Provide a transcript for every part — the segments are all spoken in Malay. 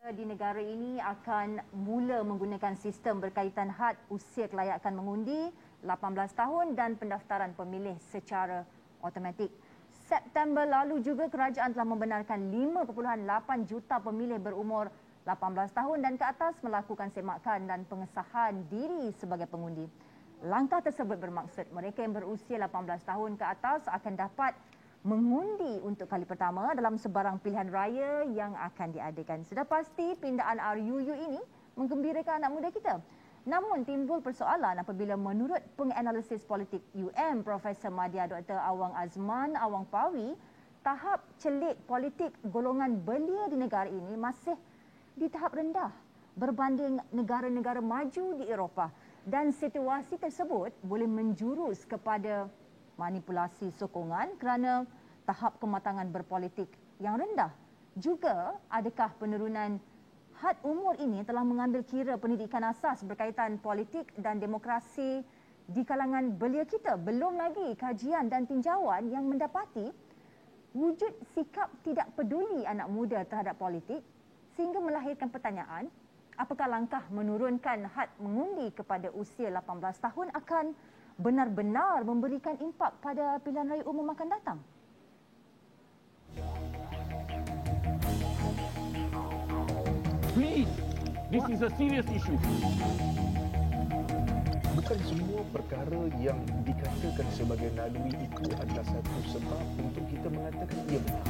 Di negara ini akan mula menggunakan sistem berkaitan had usia kelayakan mengundi 18 tahun dan pendaftaran pemilih secara automatik. September lalu juga kerajaan telah membenarkan 5.8 juta pemilih berumur 18 tahun dan ke atas melakukan semakan dan pengesahan diri sebagai pengundi. Langkah tersebut bermaksud mereka yang berusia 18 tahun ke atas akan dapat mengundi untuk kali pertama dalam sebarang pilihan raya yang akan diadakan. Sudah pasti pindaan RUU ini menggembirakan anak muda kita. Namun timbul persoalan apabila menurut penganalisis politik Profesor Madya Dr. Awang Azman Awang Pawi, tahap celik politik golongan belia di negara ini masih di tahap rendah berbanding negara-negara maju di Eropah dan situasi tersebut boleh menjurus kepada manipulasi sokongan kerana tahap kematangan berpolitik yang rendah. Juga adakah penurunan had umur ini telah mengambil kira pendidikan asas berkaitan politik dan demokrasi di kalangan belia kita? Belum lagi kajian dan tinjauan yang mendapati wujud sikap tidak peduli anak muda terhadap politik sehingga melahirkan pertanyaan, apakah langkah menurunkan had mengundi kepada usia 18 tahun akan benar-benar memberikan impak pada pilihan raya umum akan datang? Please, this is a serious issue. Bukan semua perkara yang dikatakan sebagai naluri itu adalah satu sebab untuk kita mengatakan ia benar.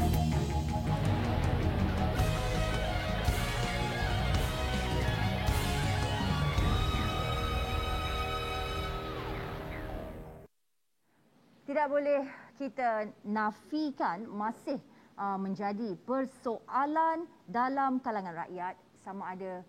Tidak boleh kita nafikan masih menjadi persoalan dalam kalangan rakyat sama ada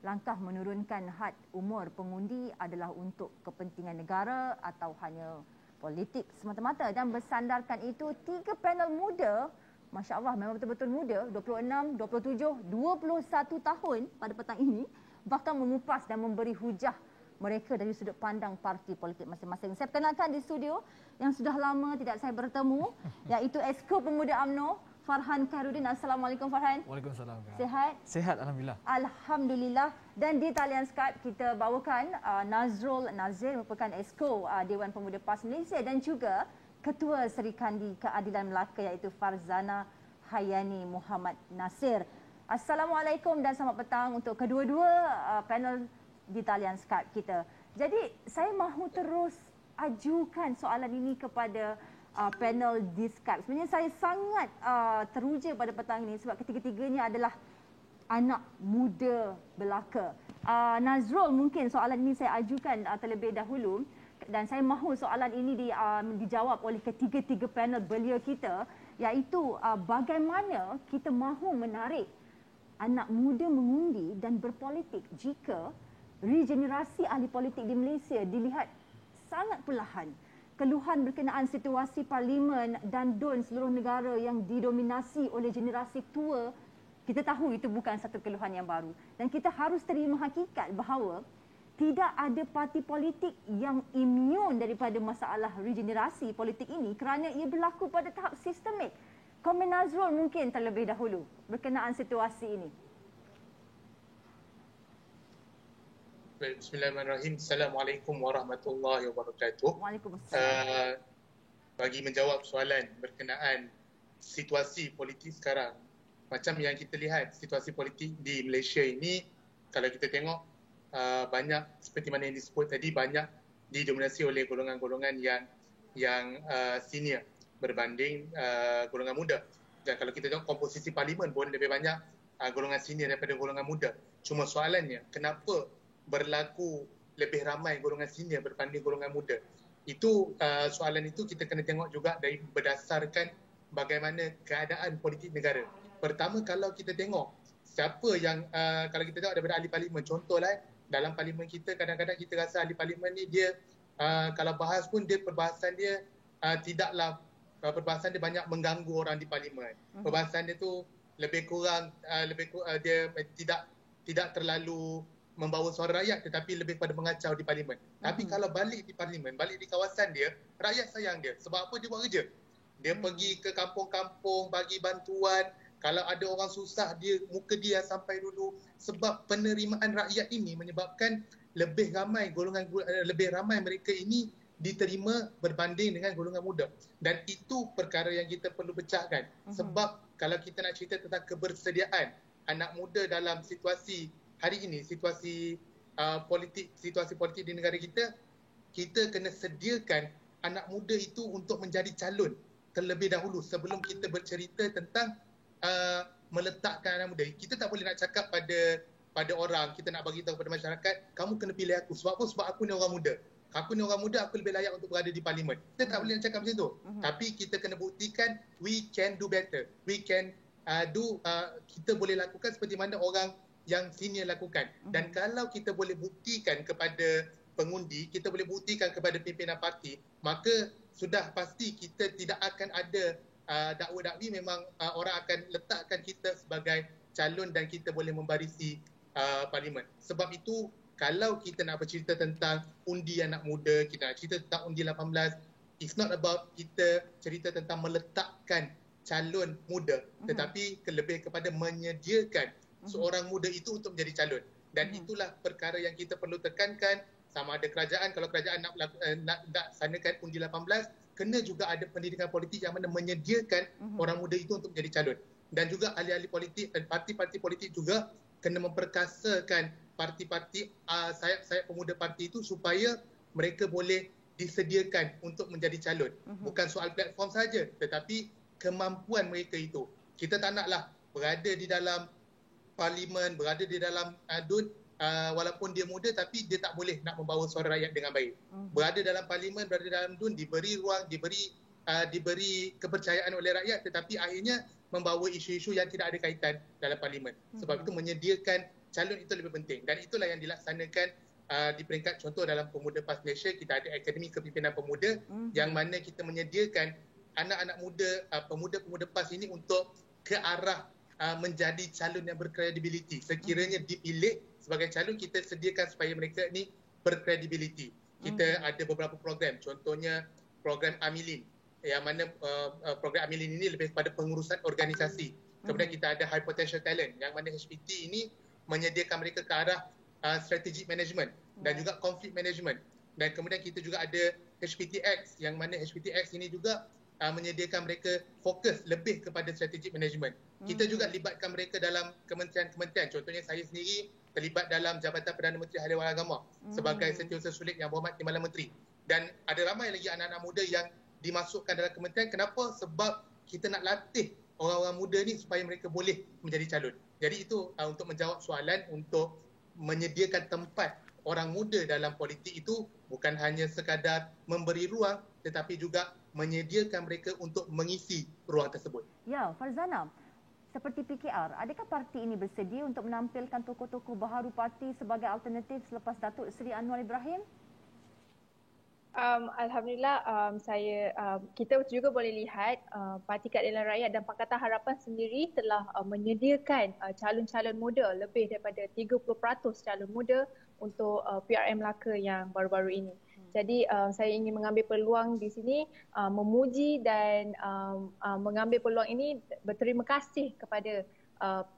langkah menurunkan had umur pengundi adalah untuk kepentingan negara atau hanya politik semata-mata. Dan bersandarkan itu, 3 panel muda, Masya Allah memang betul-betul muda, 26, 27, 21 tahun pada petang ini, bahkan mengupas dan memberi hujah mereka dari sudut pandang parti politik masing-masing. Saya perkenalkan di studio yang sudah lama tidak saya bertemu, iaitu Exco Pemuda UMNO, Farhan Khairuddin. Assalamualaikum Farhan. Waalaikumsalam. Sihat? Sihat, Alhamdulillah. Alhamdulillah. Dan di talian Skype kita bawakan Nazrul Nazir, merupakan Exco Dewan Pemuda PAS Malaysia dan juga Ketua Serikandi Keadilan Melaka iaitu Farzana Hayani Muhammad Nasir. Assalamualaikum dan selamat petang untuk kedua-dua panel di talian Skype kita. Jadi saya mahu terus ajukan soalan ini kepada panel di Skype. Sebenarnya saya sangat teruja pada petang ini sebab ketiga-tiganya adalah anak muda belaka. Nazrul, mungkin soalan ini saya ajukan terlebih dahulu dan saya mahu soalan ini dijawab oleh ketiga-tiga panel belia kita, iaitu bagaimana kita mahu menarik anak muda mengundi dan berpolitik jika regenerasi ahli politik di Malaysia dilihat sangat perlahan. Keluhan berkenaan situasi parlimen dan DUN seluruh negara yang didominasi oleh generasi tua, kita tahu itu bukan satu keluhan yang baru. Dan kita harus terima hakikat bahawa tidak ada parti politik yang imun daripada masalah regenerasi politik ini kerana ia berlaku pada tahap sistemik. Komen Nazrul mungkin terlebih dahulu berkenaan situasi ini. Bismillahirrahmanirrahim. Assalamualaikum warahmatullahi wabarakatuh. Waalaikumsalam. Bagi menjawab soalan berkenaan situasi politik sekarang, macam yang kita lihat situasi politik di Malaysia ini, kalau kita tengok banyak seperti mana yang disebut tadi, banyak didominasi oleh golongan-golongan yang senior berbanding golongan muda. Dan kalau kita tengok komposisi parlimen pun lebih banyak golongan senior daripada golongan muda. Cuma soalannya, kenapa berlaku lebih ramai golongan senior berbanding golongan muda? Itu soalan itu kita kena tengok juga dari berdasarkan bagaimana keadaan politik negara. Pertama, kalau kita tengok siapa yang kalau kita tengok daripada ahli parlimen, contohlah dalam parlimen kita kadang-kadang kita rasa ahli parlimen ni dia kalau bahas pun dia perbahasan dia tidaklah perbahasan dia banyak mengganggu orang di parlimen. Perbahasan dia tu lebih kurang dia tidak terlalu membawa suara rakyat tetapi lebih pada mengacau di parlimen. Tapi kalau balik di parlimen, balik di kawasan dia, rakyat sayang dia. Sebab apa? Dia buat kerja. Dia pergi ke kampung-kampung, bagi bantuan Kalau ada orang susah, muka dia sampai dulu. Sebab penerimaan rakyat ini menyebabkan lebih ramai mereka ini diterima berbanding dengan golongan muda. Dan itu perkara yang kita perlu pecahkan. Sebab kalau kita nak cerita tentang kebersediaan anak muda dalam situasi hari ini, situasi politik di negara kita, kita kena sediakan anak muda itu untuk menjadi calon terlebih dahulu sebelum kita bercerita tentang meletakkan anak muda. Kita tak boleh nak cakap pada orang, kita nak bagi tahu kepada masyarakat, kamu kena pilih aku. Sebab apa? Sebab aku ni orang muda. Aku ni orang muda, aku lebih layak untuk berada di parlimen. Kita tak boleh nak cakap macam tu. Tapi kita kena buktikan we can do better. We can kita boleh lakukan seperti mana orang yang senior lakukan. Dan kalau kita boleh buktikan kepada pengundi, kita boleh buktikan kepada pimpinan parti, maka sudah pasti kita tidak akan ada dakwa-dakwi. Memang orang akan letakkan kita sebagai calon dan kita boleh membarisi parlimen. Sebab itu, kalau kita nak bercerita tentang undi anak muda, kita nak cerita tentang undi 18, it's not about kita cerita tentang meletakkan calon muda, tetapi lebih kepada menyediakan seorang muda itu untuk menjadi calon. Dan itulah perkara yang kita perlu tekankan. Sama ada kerajaan, kalau kerajaan nak laksanakan undi 18, kena juga ada pendidikan politik yang mana menyediakan orang muda itu untuk menjadi calon. Dan juga ahli-ahli politik dan parti-parti politik juga kena memperkasakan parti-parti, sayap-sayap pemuda parti itu supaya mereka boleh disediakan untuk menjadi calon. Bukan soal platform saja, tetapi kemampuan mereka itu. Kita tak naklah berada di dalam parlimen, berada di dalam walaupun dia muda tapi dia tak boleh nak membawa suara rakyat dengan baik. Berada dalam parlimen, berada dalam DUN, diberi ruang, diberi kepercayaan oleh rakyat, tetapi akhirnya membawa isu-isu yang tidak ada kaitan dalam parlimen. Sebab itu menyediakan calon itu lebih penting. Dan itulah yang dilaksanakan di peringkat contoh dalam Pemuda PAS Malaysia. Kita ada Akademi Kepimpinan Pemuda yang mana kita menyediakan anak-anak muda, pemuda-pemuda PAS ini untuk ke arah menjadi calon yang berkredibiliti. Sekiranya dipilih sebagai calon, kita sediakan supaya mereka ni berkredibiliti. Kita ada beberapa program, contohnya program Amilin, yang mana program Amilin ini lebih kepada pengurusan organisasi. Kemudian kita ada High Potential Talent, yang mana HPT ini menyediakan mereka ke arah strategic management dan juga conflict management. Dan kemudian kita juga ada HPTX, yang mana HPTX ini juga menyediakan mereka fokus lebih kepada strategic management. Kita juga libatkan mereka dalam kementerian-kementerian. Contohnya saya sendiri terlibat dalam Jabatan Perdana Menteri Ahli Waris Agama sebagai Setiausaha Sulit Yang Berhormat Timbalan Menteri. Dan ada ramai lagi anak-anak muda yang dimasukkan dalam kementerian. Kenapa? Sebab kita nak latih orang-orang muda ni supaya mereka boleh menjadi calon. Jadi itu untuk menjawab soalan, untuk menyediakan tempat orang muda dalam politik itu bukan hanya sekadar memberi ruang, tetapi juga menyediakan mereka untuk mengisi ruang tersebut. Ya, Farzana, seperti PKR, adakah parti ini bersedia untuk menampilkan tokoh-tokoh baharu parti sebagai alternatif selepas Datuk Seri Anwar Ibrahim? Alhamdulillah, kita juga boleh lihat Parti Keadilan Rakyat dan Pakatan Harapan sendiri telah menyediakan calon-calon muda, lebih daripada 30% calon muda untuk PRM Melaka yang baru-baru ini. Jadi saya ingin mengambil peluang di sini memuji dan mengambil peluang ini berterima kasih kepada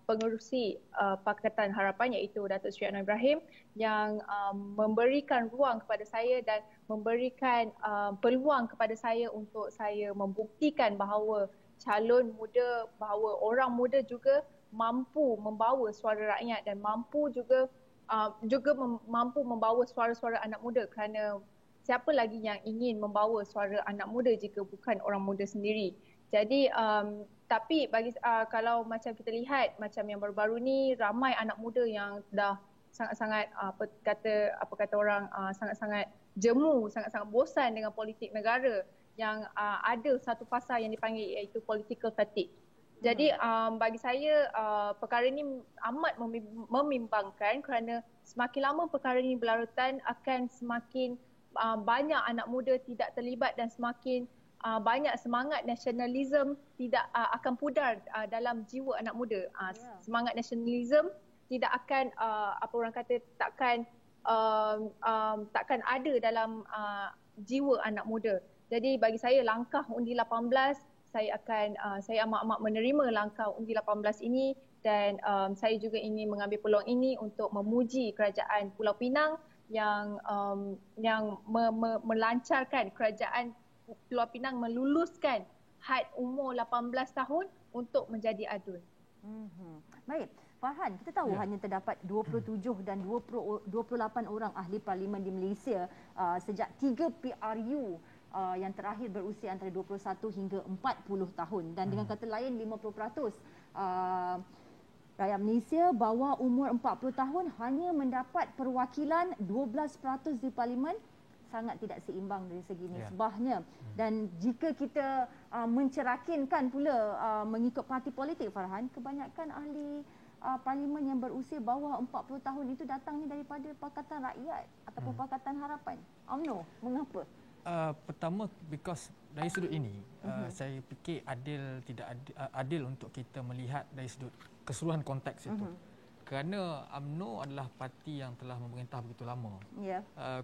pengerusi Pakatan Harapan iaitu Datuk Seri Anwar Ibrahim yang memberikan ruang kepada saya dan memberikan peluang kepada saya untuk saya membuktikan bahawa calon muda, bahawa orang muda juga mampu membawa suara rakyat dan mampu juga mampu membawa suara-suara anak muda, kerana siapa lagi yang ingin membawa suara anak muda jika bukan orang muda sendiri. Jadi tapi bagi kalau macam kita lihat macam yang baru-baru ni, ramai anak muda yang dah sangat-sangat apa kata orang sangat-sangat jemu, sangat-sangat bosan dengan politik negara, yang ada satu fasa yang dipanggil iaitu political fatigue. Jadi bagi saya perkara ini amat membimbangkan, kerana semakin lama perkara ini berlarutan akan semakin banyak anak muda tidak terlibat dan semakin banyak semangat nasionalisme tidak akan pudar dalam jiwa anak muda. Semangat nasionalisme tidak akan apa orang kata takkan ada dalam jiwa anak muda. Jadi bagi saya langkah undi 18 saya amat-amat menerima langkah undi 18 ini dan saya juga ingin mengambil peluang ini untuk memuji kerajaan Pulau Pinang yang melancarkan kerajaan Pulau Pinang meluluskan had umur 18 tahun untuk menjadi adun. Baik, Farhan, kita tahu hanya terdapat 27 dan 28 orang ahli parlimen di Malaysia sejak 3 PRU yang terakhir berusia antara 21 hingga 40 tahun dan dengan kata lain 50% rakyat Malaysia bawah umur 40 tahun hanya mendapat perwakilan 12% di parlimen, sangat tidak seimbang dari segi nisbahnya. Dan jika kita mencerakinkan pula mengikut parti politik, Farhan, kebanyakan ahli parlimen yang berusia bawah 40 tahun itu datangnya daripada Pakatan Rakyat ataupun Pakatan Harapan. UMNO, mengapa? Pertama, because dari sudut ini saya fikir tidak adil untuk kita melihat dari sudut keseluruhan konteks itu. Kerana UMNO adalah parti yang telah memerintah begitu lama.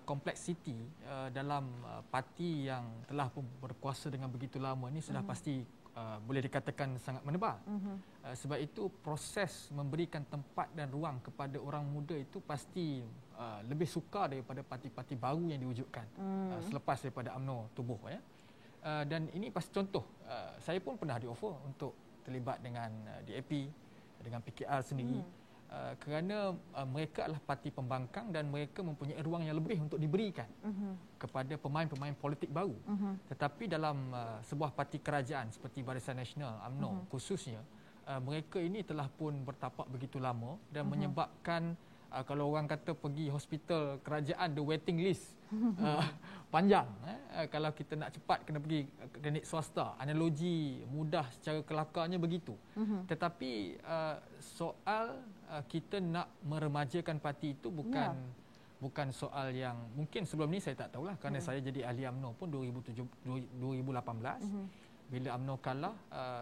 Kompleksiti dalam parti yang telah berkuasa dengan begitu lama ini sudah pasti boleh dikatakan sangat menebal. Sebab itu proses memberikan tempat dan ruang kepada orang muda itu pasti lebih sukar daripada parti-parti baru yang diwujudkan selepas daripada UMNO tubuh. Dan ini pasti contoh. Saya pun pernah di-offer untuk terlibat dengan DAP, dengan PKR sendiri. Kerana mereka adalah parti pembangkang dan mereka mempunyai ruang yang lebih untuk diberikan kepada pemain-pemain politik baru. Tetapi dalam sebuah parti kerajaan seperti Barisan Nasional, UMNO khususnya, mereka ini telah pun bertapak begitu lama dan menyebabkan kalau orang kata pergi hospital kerajaan, the waiting list panjang. Kalau kita nak cepat kena pergi klinik swasta. Analogi mudah secara kelakarnya begitu. Tetapi soal kita nak meremajakan parti itu bukan soal yang mungkin sebelum ni saya tak tahulah kerana saya jadi ahli UMNO pun 2018. Bila UMNO kalah,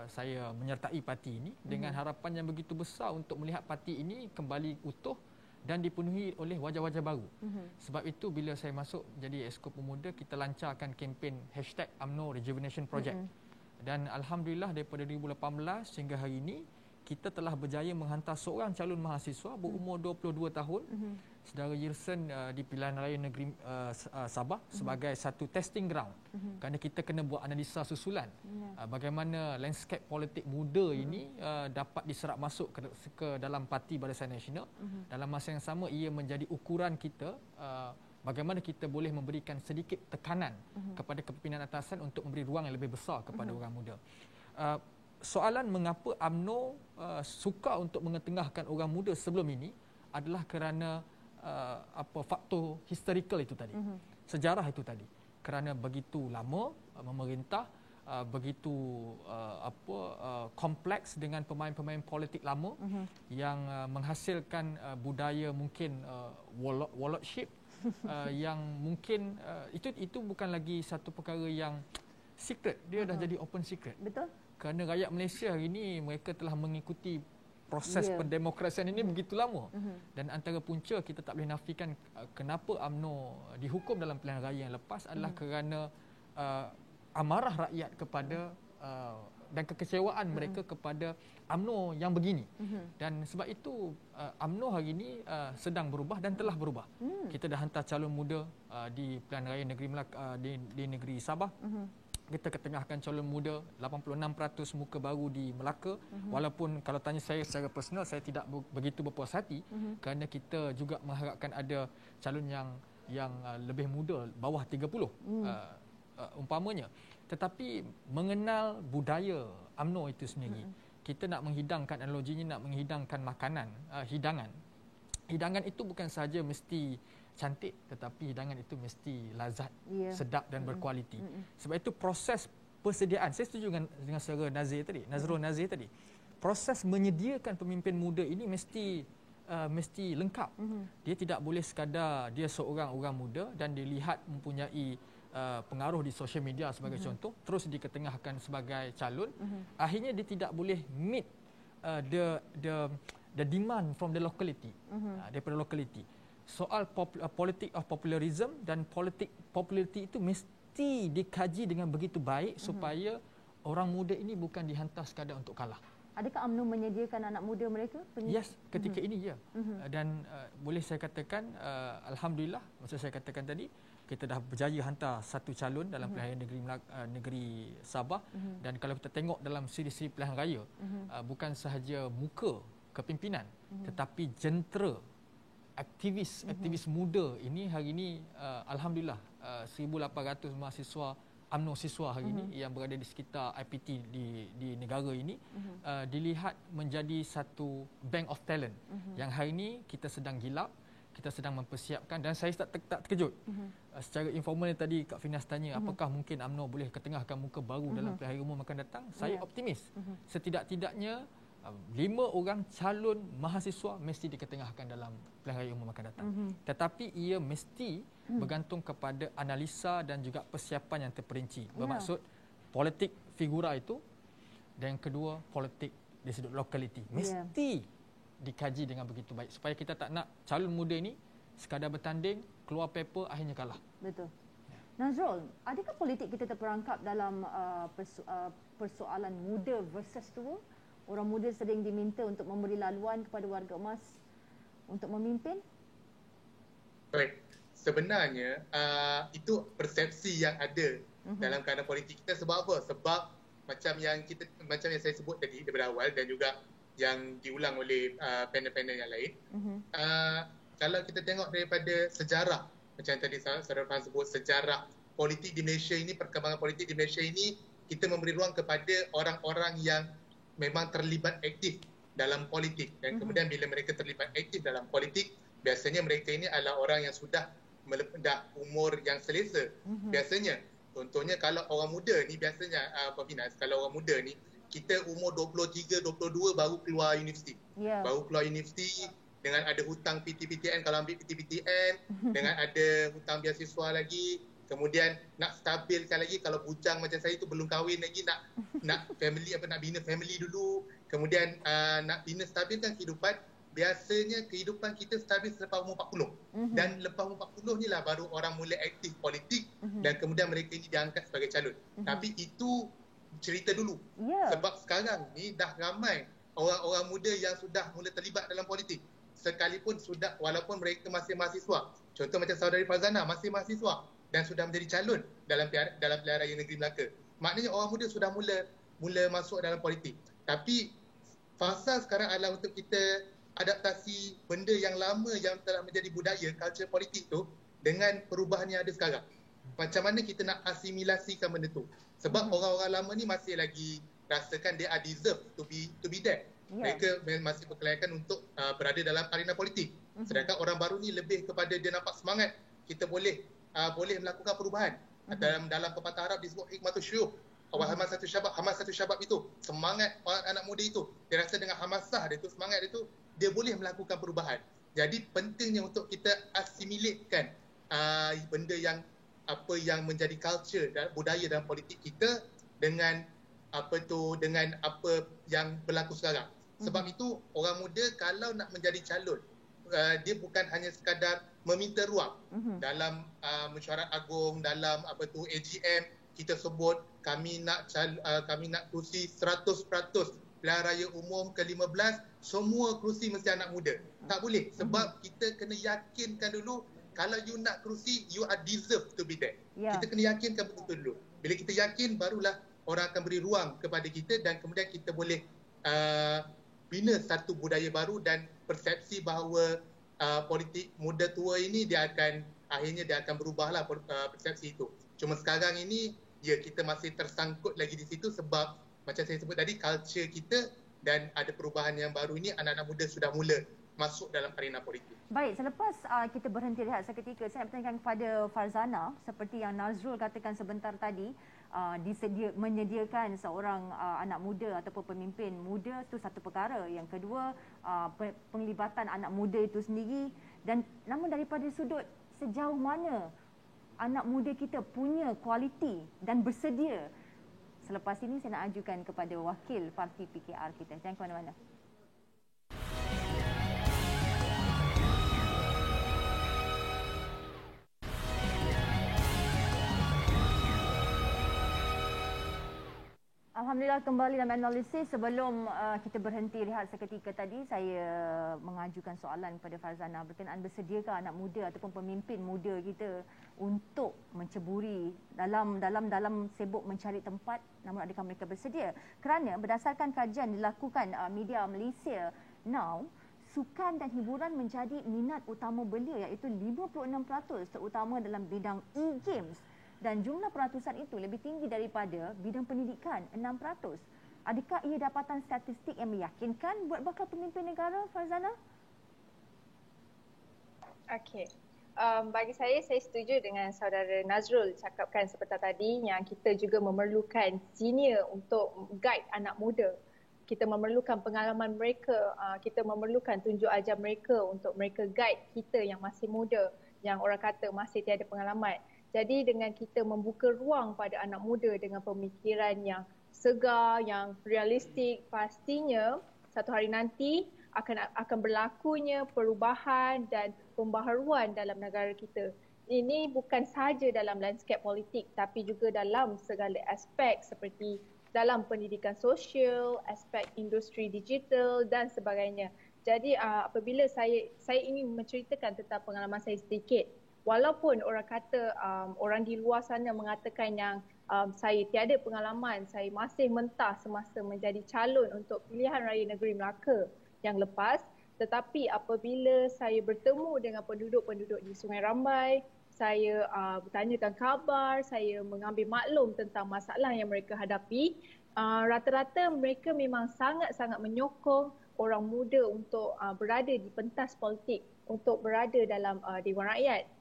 saya menyertai parti ini dengan harapan yang begitu besar untuk melihat parti ini kembali utuh dan dipenuhi oleh wajah-wajah baru. Sebab itu bila saya masuk jadi Exco Pemuda, kita lancarkan kempen #UMNO Rejuvenation Project. Dan alhamdulillah daripada 2018 hingga hari ini kita telah berjaya menghantar seorang calon mahasiswa berumur 22 tahun, Saudara Yerson di Pilihan Raya Negeri Sabah sebagai satu testing ground. Kerana kita kena buat analisa susulan bagaimana landscape politik muda ini dapat diserap masuk ke dalam parti Barisan Nasional. Dalam masa yang sama ia menjadi ukuran kita bagaimana kita boleh memberikan sedikit tekanan kepada kepimpinan atasan untuk memberi ruang yang lebih besar kepada orang muda. Soalan mengapa UMNO suka untuk mengetengahkan orang muda sebelum ini adalah kerana faktor historical itu tadi, sejarah itu tadi. Kerana begitu lama memerintah, begitu kompleks dengan pemain-pemain politik lama yang menghasilkan budaya mungkin warlordship yang mungkin itu bukan lagi satu perkara yang secret, dia dah jadi open secret. Betul. Kerana rakyat Malaysia hari ini mereka telah mengikuti proses pendemokrasian ini begitu lama. Dan antara punca kita tak boleh nafikan kenapa UMNO dihukum dalam pilihan raya yang lepas adalah kerana amarah rakyat kepada dan kekecewaan mereka kepada UMNO yang begini. Dan sebab itu UMNO hari ini sedang berubah dan telah berubah. Kita dah hantar calon muda di pilihan raya negeri Melaka, di negeri Sabah. Kita ketengahkan calon muda 86% muka baru di Melaka. Walaupun kalau tanya saya secara personal, saya tidak begitu berpuas hati kerana kita juga mengharapkan ada calon yang lebih muda, bawah 30 umpamanya. Tetapi mengenal budaya UMNO itu sendiri, kita nak menghidangkan, analoginya nak menghidangkan makanan, hidangan itu bukan sahaja mesti cantik, tetapi hidangan itu mesti lazat, sedap dan berkualiti. Sebab itu proses persediaan, saya setuju dengan saudara Nazrul Nazir tadi. Proses menyediakan pemimpin muda ini mesti lengkap. Dia tidak boleh sekadar dia seorang orang muda dan dilihat mempunyai pengaruh di sosial media sebagai contoh, terus diketengahkan sebagai calon. Akhirnya dia tidak boleh meet the demand from the locality, daripada locality. Soal politik of popularism dan politik popularity itu mesti dikaji dengan begitu baik supaya orang muda ini bukan dihantar sekadar untuk kalah. Adakah UMNO menyediakan anak muda mereka? Yes, ketika ini ya. Dan boleh saya katakan alhamdulillah, macam saya katakan tadi, kita dah berjaya hantar satu calon dalam pilihan negeri Sabah, dan kalau kita tengok dalam siri-siri pilihan raya, bukan sahaja muka kepimpinan, tetapi jentera aktivis muda ini hari ini alhamdulillah 1,800 mahasiswa UMNO siswa hari ini yang berada di sekitar IPT di negara ini dilihat menjadi satu bank of talent yang hari ini kita sedang gilap, kita sedang mempersiapkan, dan saya tak terkejut. Secara informal tadi Kak Finas tanya apakah mungkin UMNO boleh ketengahkan muka baru dalam pilihan raya umum akan datang. Saya optimis. Setidak-tidaknya 5 orang calon mahasiswa mesti diketengahkan dalam pilihan raya umum akan datang. Tetapi ia mesti bergantung kepada analisa dan juga persiapan yang terperinci. Bermaksud politik figura itu, dan yang kedua politik dari sudut lokaliti. Mesti dikaji dengan begitu baik supaya kita tak nak calon muda ini sekadar bertanding, keluar paper, akhirnya kalah. Betul. Nazrul, adakah politik kita terperangkap dalam persoalan muda versus tua? Orang muda sering diminta untuk memberi laluan kepada warga emas untuk memimpin? Baik. Sebenarnya itu persepsi yang ada dalam keadaan politik kita. Sebab apa? Sebab macam yang saya sebut tadi daripada awal dan juga yang diulang oleh panel-panel yang lain. Kalau kita tengok daripada sejarah, macam tadi Saudara Farhan sebut, sejarah politik di Malaysia ini, perkembangan politik di Malaysia ini, kita memberi ruang kepada orang-orang yang memang terlibat aktif dalam politik. Dan kemudian bila mereka terlibat aktif dalam politik, biasanya mereka ini adalah orang yang sudah dah umur yang selesa. Biasanya, contohnya kalau orang muda ni, biasanya Pak Finas, kalau orang muda ni, kita umur 23, 22 baru keluar universiti. Baru keluar universiti dengan ada hutang PTPTN, kalau ambil PTPTN, dengan ada hutang beasiswa lagi. Kemudian nak stabilkan lagi, kalau bujang macam saya tu belum kahwin lagi, nak family, nak bina family dulu. Kemudian nak bina stabilkan kehidupan. Biasanya kehidupan kita stabil selepas umur 40. Dan lepas umur 40 ni lah baru orang mula aktif politik dan kemudian mereka ini diangkat sebagai calon. Tapi itu cerita dulu. Sebab sekarang ni dah ramai orang-orang muda yang sudah mula terlibat dalam politik. Sekalipun sudah, walaupun mereka masih mahasiswa. Contoh macam Saudari Farzana masih mahasiswa dan sudah menjadi calon dalam pilihan raya negeri Melaka. Maknanya orang muda sudah mula masuk dalam politik. Tapi fasa sekarang adalah untuk kita adaptasi benda yang lama yang telah menjadi budaya, culture politik tu dengan perubahan yang ada sekarang. Macam mana kita nak asimilasikan benda tu? Sebab orang-orang lama ni masih lagi rasakan they are deserve to be there. Mereka masih berkelayakan untuk berada dalam arena politik. Sedangkan orang baru ni lebih kepada dia nampak semangat. Kita boleh melakukan perubahan. Dalam pepatah Arab disebut hikmatul syuyukh. Hamasatu syabab itu, semangat anak muda itu. Dia rasa dengan hamasah dia tu, semangat dia tu, dia boleh melakukan perubahan. Jadi pentingnya untuk kita asimilatekan benda yang menjadi culture dan budaya dalam politik kita dengan apa yang berlaku sekarang. Sebab itu orang muda kalau nak menjadi calon, dia bukan hanya sekadar meminta ruang dalam mesyuarat agung, dalam AGM. Kita sebut kami nak kerusi 100% pilihan raya umum ke-15, semua kerusi mesti anak muda. Tak boleh, sebab kita kena yakinkan dulu kalau you nak kerusi, you are deserve to be there. Kita kena yakinkan betul dulu. Bila kita yakin, barulah orang akan beri ruang kepada kita dan kemudian kita boleh bina satu budaya baru dan persepsi bahawa politik muda tua ini akhirnya dia akan berubahlah persepsi itu. Cuma sekarang ini kita masih tersangkut lagi di situ sebab macam saya sebut tadi, culture kita dan ada perubahan yang baru ini, anak-anak muda sudah mula masuk dalam arena politik. Baik, selepas kita berhenti rehat seketika, saya nak bertanyakan kepada Farzana, seperti yang Nazrul katakan sebentar tadi, menyediakan seorang anak muda ataupun pemimpin muda itu satu perkara. Yang kedua, penglibatan anak muda itu sendiri. Dan namun daripada sudut sejauh mana anak muda kita punya kualiti dan bersedia. Selepas ini saya nak ajukan kepada wakil parti PKR kita. Jangan ke mana-mana. Alhamdulillah kembali dalam analisis. Sebelum kita berhenti rehat seketika tadi, saya mengajukan soalan kepada Farzana berkenaan bersediakah anak muda ataupun pemimpin muda kita untuk menceburi dalam sibuk mencari tempat, namun adakah mereka bersedia? Kerana berdasarkan kajian dilakukan media Malaysia Now, sukan dan hiburan menjadi minat utama belia iaitu 56%, terutama dalam bidang e-games. Dan jumlah peratusan itu lebih tinggi daripada bidang pendidikan, 6%. Adakah ia dapatan statistik yang meyakinkan buat bakal pemimpin negara, Farzana? Okey. Bagi saya setuju dengan saudara Nazrul cakapkan seperti tadi yang kita juga memerlukan senior untuk guide anak muda. Kita memerlukan pengalaman mereka, kita memerlukan tunjuk ajar mereka untuk mereka guide kita yang masih muda, yang orang kata masih tiada pengalaman. Jadi dengan kita membuka ruang pada anak muda dengan pemikiran yang segar, yang realistik, pastinya satu hari nanti akan berlakunya perubahan dan pembaharuan dalam negara kita. Ini bukan sahaja dalam landscape politik tapi juga dalam segala aspek seperti dalam pendidikan sosial, aspek industri digital dan sebagainya. Jadi apabila saya ingin menceritakan tentang pengalaman saya sedikit. Walaupun orang kata orang di luar sana mengatakan yang saya tiada pengalaman, saya masih mentah semasa menjadi calon untuk pilihan raya negeri Melaka yang lepas, tetapi apabila saya bertemu dengan penduduk-penduduk di Sungai Rambai, saya bertanyakan khabar, saya mengambil maklum tentang masalah yang mereka hadapi, rata-rata mereka memang sangat-sangat menyokong orang muda untuk berada di pentas politik, untuk berada dalam Dewan Rakyat.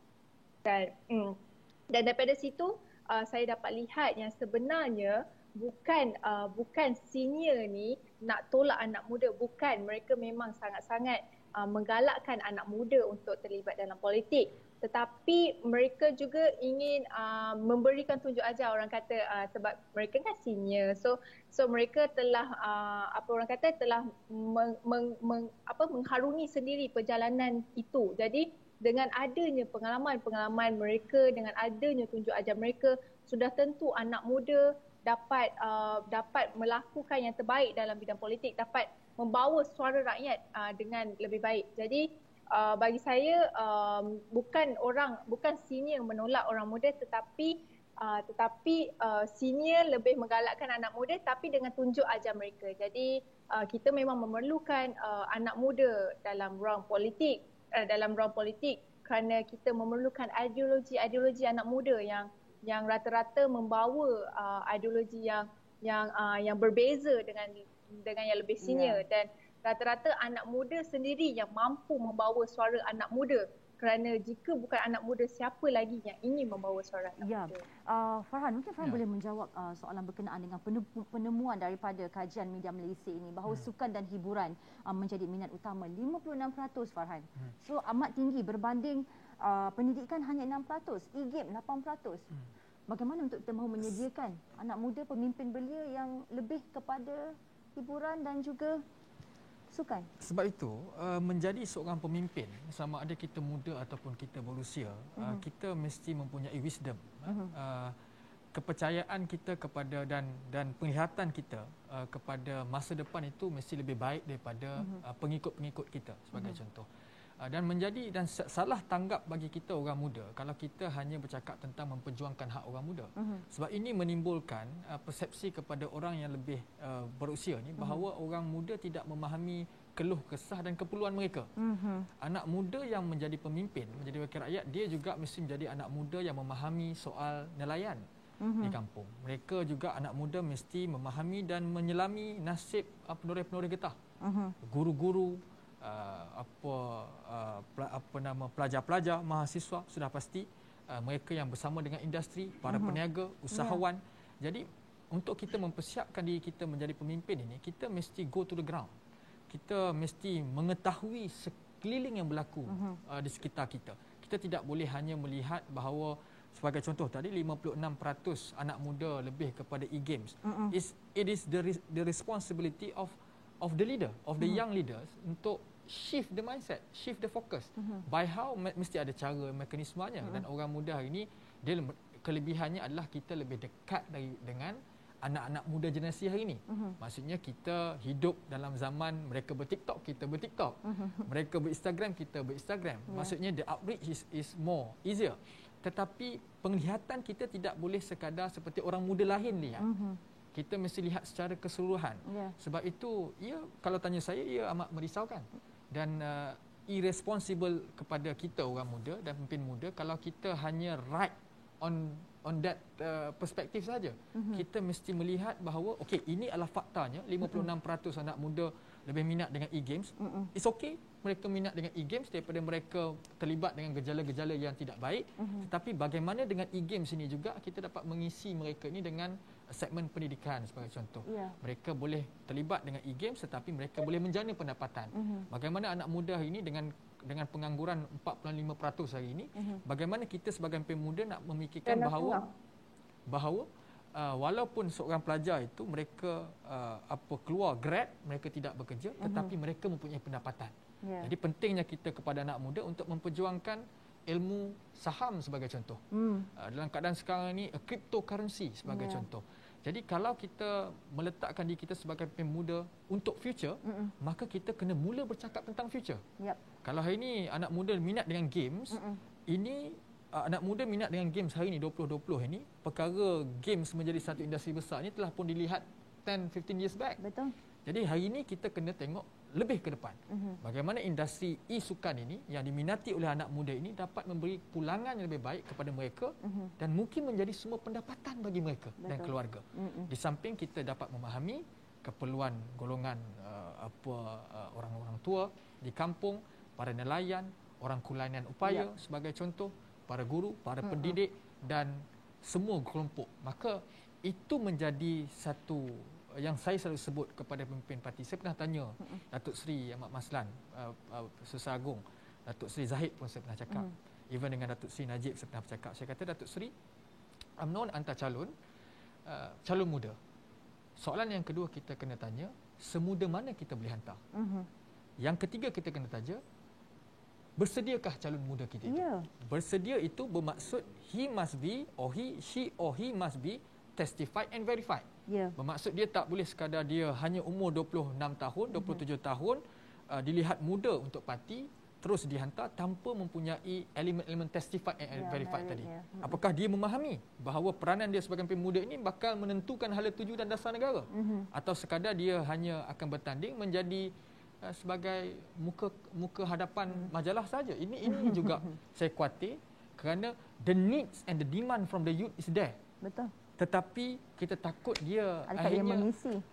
Dan daripada situ saya dapat lihat yang sebenarnya bukan senior ni nak tolak anak muda, bukan, mereka memang sangat-sangat menggalakkan anak muda untuk terlibat dalam politik, tetapi mereka juga ingin memberikan tunjuk ajar, orang kata sebab mereka kan senior, so mereka telah telah mengharungi sendiri perjalanan itu. Jadi dengan adanya pengalaman-pengalaman mereka, dengan adanya tunjuk ajar mereka, sudah tentu anak muda dapat melakukan yang terbaik dalam bidang politik, dapat membawa suara rakyat dengan lebih baik. Jadi bagi saya bukan senior menolak orang muda, tetapi senior lebih menggalakkan anak muda tapi dengan tunjuk ajar mereka. Jadi kita memang memerlukan anak muda dalam ruang politik, kerana kita memerlukan ideologi anak muda yang rata-rata membawa ideologi yang berbeza dengan yang lebih senior, dan rata-rata anak muda sendiri yang mampu membawa suara anak muda, kerana jika bukan anak muda, siapa lagi yang ingin membawa suara anak muda? Farhan, mungkin Farhan boleh menjawab soalan berkenaan dengan penemuan daripada kajian media Malaysia ini bahawa sukan dan hiburan menjadi minat utama 56%, Farhan. So amat tinggi berbanding pendidikan hanya 6%, e-game 8%. Bagaimana untuk kita mahu menyediakan anak muda pemimpin belia yang lebih kepada hiburan dan juga sukan? Sebab itu menjadi seorang pemimpin, sama ada kita muda ataupun kita berusia, kita mesti mempunyai wisdom, kepercayaan kita kepada dan penglihatan kita kepada masa depan itu mesti lebih baik daripada pengikut-pengikut kita sebagai contoh. Dan salah tanggap bagi kita orang muda kalau kita hanya bercakap tentang memperjuangkan hak orang muda. Sebab ini menimbulkan persepsi kepada orang yang lebih berusia ni bahawa orang muda tidak memahami keluh kesah dan keperluan mereka. Anak muda yang menjadi pemimpin, menjadi wakil rakyat, dia juga mesti menjadi anak muda yang memahami soal nelayan di kampung. Mereka juga anak muda mesti memahami dan menyelami nasib penoreh-penoreh getah. Guru-guru, pelajar-pelajar, mahasiswa sudah pasti, mereka yang bersama dengan industri, para peniaga, usahawan. Jadi untuk kita mempersiapkan diri kita menjadi pemimpin ini, kita mesti go to the ground. Kita mesti mengetahui sekeliling yang berlaku di sekitar kita. Kita tidak boleh hanya melihat bahawa sebagai contoh tadi 56% anak muda lebih kepada e-games. It is the responsibility of the leader, of the young leaders untuk shift the mindset, shift the focus. By how, mesti ada cara, mekanismenya. Dan orang muda hari ini, dia kelebihannya adalah kita lebih dekat dengan anak-anak muda generasi hari ini. Maksudnya kita hidup dalam zaman mereka berTikTok, kita berTikTok. Mereka berinstagram, kita berinstagram. Maksudnya the outreach is more easier. Tetapi penglihatan kita tidak boleh sekadar seperti orang muda lain lihat. Kita mesti lihat secara keseluruhan. Sebab itu, kalau tanya saya, ia amat merisaukan. Dan irresponsible kepada kita orang muda dan pemimpin muda kalau kita hanya ride on that perspektif saja. Kita mesti melihat bahawa okey, ini adalah faktanya 56% anak muda lebih minat dengan e-games. It's okay mereka minat dengan e-games daripada mereka terlibat dengan gejala-gejala yang tidak baik. Tetapi bagaimana dengan e-games ini juga kita dapat mengisi mereka ini dengan segmen pendidikan sebagai contoh. Mereka boleh terlibat dengan e-games tetapi mereka boleh menjana pendapatan. Bagaimana anak muda ini dengan pengangguran 45% hari ini, bagaimana kita sebagai pemimpin muda nak memikirkan bahawa walaupun seorang pelajar itu mereka keluar grad, mereka tidak bekerja, tetapi mereka mempunyai pendapatan. Jadi pentingnya kita kepada anak muda untuk memperjuangkan ilmu saham sebagai contoh. Dalam keadaan sekarang ini cryptocurrency sebagai contoh. Jadi kalau kita meletakkan diri kita sebagai pemimpin muda untuk future, maka kita kena mula bercakap tentang future. Kalau hari ini anak muda minat dengan games, ini anak muda minat dengan games hari ini 2020 ini, perkara games menjadi satu industri besar ini telah pun dilihat 10-15 years back. Betul. Jadi hari ini kita kena tengok lebih ke depan. Bagaimana industri e-sukan ini yang diminati oleh anak muda ini dapat memberi pulangan yang lebih baik kepada mereka dan mungkin menjadi sumber pendapatan bagi mereka dan keluarga. Di samping kita dapat memahami keperluan golongan orang-orang tua di kampung, para nelayan, orang kulainan upaya sebagai contoh, para guru, para pendidik dan semua kelompok. Maka itu menjadi satu yang saya selalu sebut kepada pemimpin parti. Saya pernah tanya Datuk Seri Ahmad Maslan, Susah Agung, Datuk Seri Zahid pun saya pernah cakap. Even dengan Datuk Seri Najib saya pernah bercakap. Saya kata, Datuk Seri, UMNO hantar calon muda. Soalan yang kedua kita kena tanya, semuda mana kita boleh hantar? Yang ketiga kita kena tanya, bersediakah calon muda kita itu? Bersedia itu bermaksud he must be or she must be testified and verified. Bermaksud dia tak boleh sekadar dia hanya umur 26 tahun, 27 tahun, dilihat muda untuk parti, terus dihantar tanpa mempunyai elemen-elemen testified and verified tadi. Apakah dia memahami bahawa peranan dia sebagai pemimpin muda ini bakal menentukan hala tuju dan dasar negara? Atau sekadar dia hanya akan bertanding menjadi sebagai muka hadapan majalah saja? Ini juga saya khawatir kerana the needs and the demand from the youth is there. Betul. Tetapi kita takut dia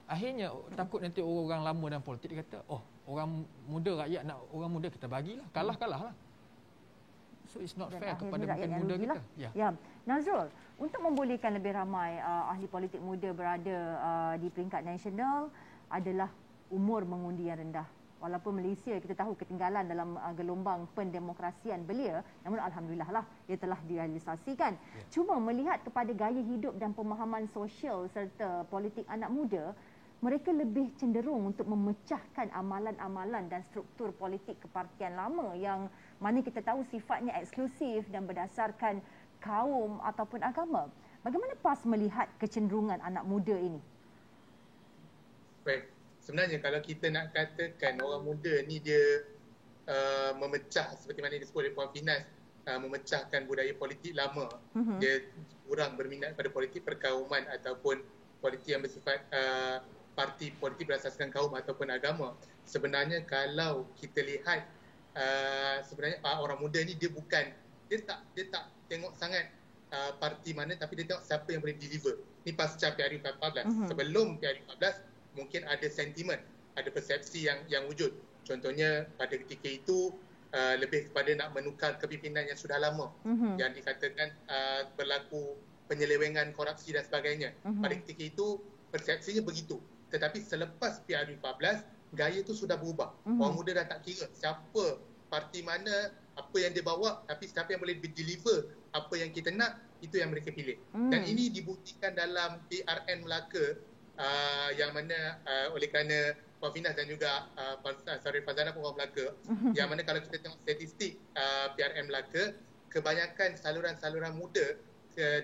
akhirnya takut nanti orang lama dalam politik dia kata, orang muda, rakyat nak orang muda kita bagilah, kalah lah. So it's not fair kepada pemimpin muda kita. Nazrul, untuk membolehkan lebih ramai ahli politik muda berada di peringkat nasional adalah umur mengundi yang rendah. Walaupun Malaysia kita tahu ketinggalan dalam gelombang pendemokrasian belia, namun alhamdulillah lah ia telah direalisasikan. Cuma melihat kepada gaya hidup dan pemahaman sosial serta politik anak muda, mereka lebih cenderung untuk memecahkan amalan-amalan dan struktur politik kepartian lama yang mana kita tahu sifatnya eksklusif dan berdasarkan kaum ataupun agama. Bagaimana PAS melihat kecenderungan anak muda ini? Baik. Sebenarnya kalau kita nak katakan orang muda ni dia memecah seperti mana disebut oleh Puan Finas, memecahkan budaya politik lama, dia kurang berminat pada politik perkauman ataupun politik yang bersifat parti politik berasaskan kaum ataupun agama. Sebenarnya kalau kita lihat sebenarnya orang muda ni dia tak tengok sangat parti mana, tapi dia tengok siapa yang boleh deliver. Ni pasca PRU 14. Sebelum PRU 14 mungkin ada sentimen, ada persepsi yang wujud. Contohnya pada ketika itu lebih kepada nak menukar kepimpinan yang sudah lama, yang dikatakan berlaku penyelewengan, korupsi dan sebagainya. Pada ketika itu persepsinya begitu. Tetapi selepas PRU 14, gaya itu sudah berubah. Orang muda dah tak kira siapa, parti mana, apa yang dia bawa, tapi siapa yang boleh deliver apa yang kita nak, itu yang mereka pilih. Dan ini dibuktikan dalam PRN Melaka, yang mana oleh kerana Puan Finas dan juga Sarif Fazana pun orang Melaka, yang mana kalau kita tengok statistik PRM Melaka, kebanyakan saluran-saluran muda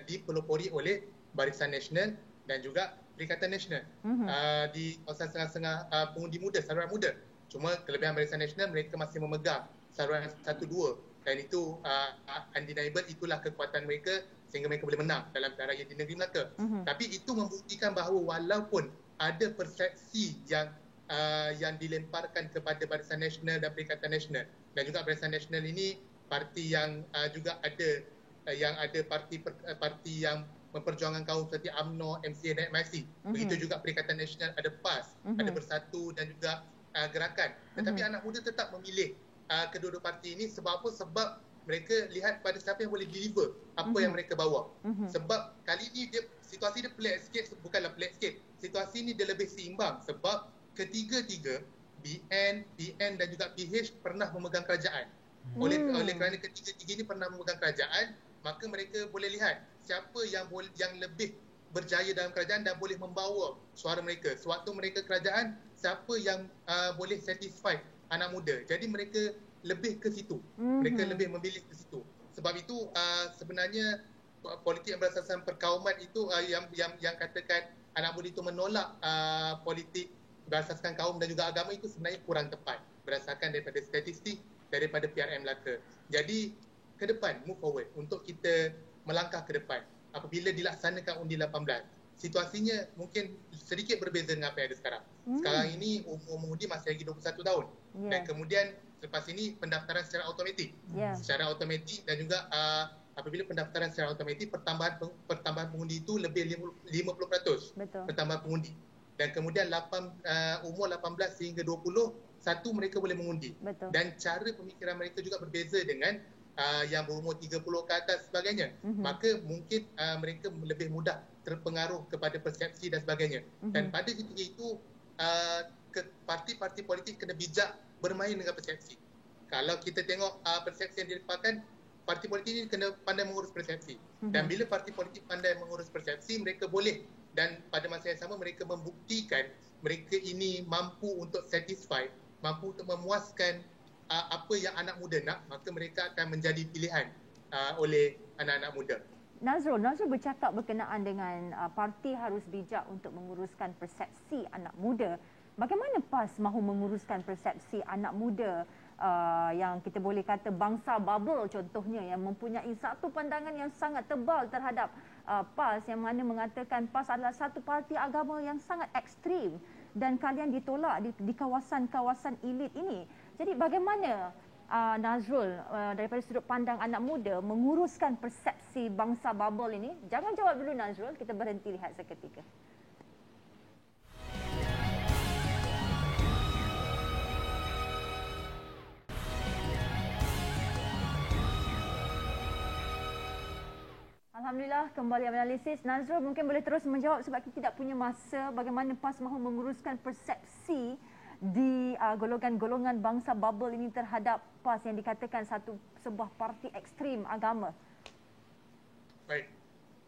dipelopori oleh Barisan Nasional dan juga Perikatan Nasional di kawasan setengah-setengah pengundi muda, saluran muda. Cuma kelebihan Barisan Nasional, mereka masih memegang saluran 1-2 dan itu undeniable, itulah kekuatan mereka sehingga mereka boleh menang dalam pilihan raya di negeri Melaka. Tapi itu membuktikan bahawa walaupun ada persepsi yang dilemparkan kepada Barisan Nasional dan Perikatan Nasional, dan juga Barisan Nasional ini parti yang juga ada parti yang memperjuangkan kaum seperti UMNO, MCA dan MIC. Begitu juga Perikatan Nasional ada PAS, ada Bersatu dan juga Gerakan. Tetapi anak muda tetap memilih kedua-dua parti ini sebab apa? Sebab mereka lihat pada siapa yang boleh deliver apa yang mereka bawa. Sebab kali ini situasi dia pelik sikit, bukanlah pelik sikit. Situasi ini dia lebih seimbang sebab ketiga-tiga BN, PN dan juga PH pernah memegang kerajaan. Oleh kerana ketiga-tiga ini pernah memegang kerajaan, maka mereka boleh lihat siapa yang lebih berjaya dalam kerajaan dan boleh membawa suara mereka. Sewaktu mereka kerajaan, siapa yang boleh satisfy anak muda. Jadi mereka lebih ke situ. Mereka lebih memilih ke situ. Sebab itu sebenarnya politik yang berasaskan perkauman itu yang katakan anak muda itu menolak politik berasaskan kaum dan juga agama itu sebenarnya kurang tepat berdasarkan daripada statistik daripada PRM Melaka. Jadi ke depan, move forward untuk kita melangkah ke depan. Apabila dilaksanakan undi 18, situasinya mungkin sedikit berbeza dengan apa yang ada sekarang. Sekarang ini umur mengundi masih lagi 21 tahun. Dan kemudian selepas ini pendaftaran secara automatik. Secara automatik dan juga apabila pendaftaran secara automatik, pertambahan pengundi itu lebih 50%. Betul. Pertambahan pengundi. Dan kemudian umur 18 hingga 20, satu mereka boleh mengundi. Betul. Dan cara pemikiran mereka juga berbeza dengan yang berumur 30 ke atas sebagainya. Maka mungkin mereka lebih mudah terpengaruh kepada persepsi dan sebagainya. Dan pada ketika itu parti-parti politik kena bijak bermain dengan persepsi. Kalau kita tengok persepsi yang dilemparkan, parti politik ini kena pandai mengurus persepsi. Dan bila parti politik pandai mengurus persepsi, mereka boleh, dan pada masa yang sama mereka membuktikan mereka ini mampu untuk satisfy, mampu untuk memuaskan apa yang anak muda nak, maka mereka akan menjadi pilihan oleh anak-anak muda. Nazrul bercakap berkenaan dengan parti harus bijak untuk menguruskan persepsi anak muda. Bagaimana PAS mahu menguruskan persepsi anak muda yang kita boleh kata bangsa bubble contohnya, yang mempunyai satu pandangan yang sangat tebal terhadap PAS, yang mana mengatakan PAS adalah satu parti agama yang sangat ekstrim dan kalian ditolak di kawasan-kawasan elit ini. Jadi bagaimana Nazrul daripada sudut pandang anak muda menguruskan persepsi bangsa bubble ini? Jangan jawab dulu Nazrul, kita berhenti lihat seketika. Alhamdulillah, kembali analisis. Nazrul mungkin boleh terus menjawab sebab kita tidak punya masa. Bagaimana PAS mahu menguruskan persepsi di golongan-golongan bangsa bubble ini terhadap PAS yang dikatakan sebuah parti ekstrim agama? Baik,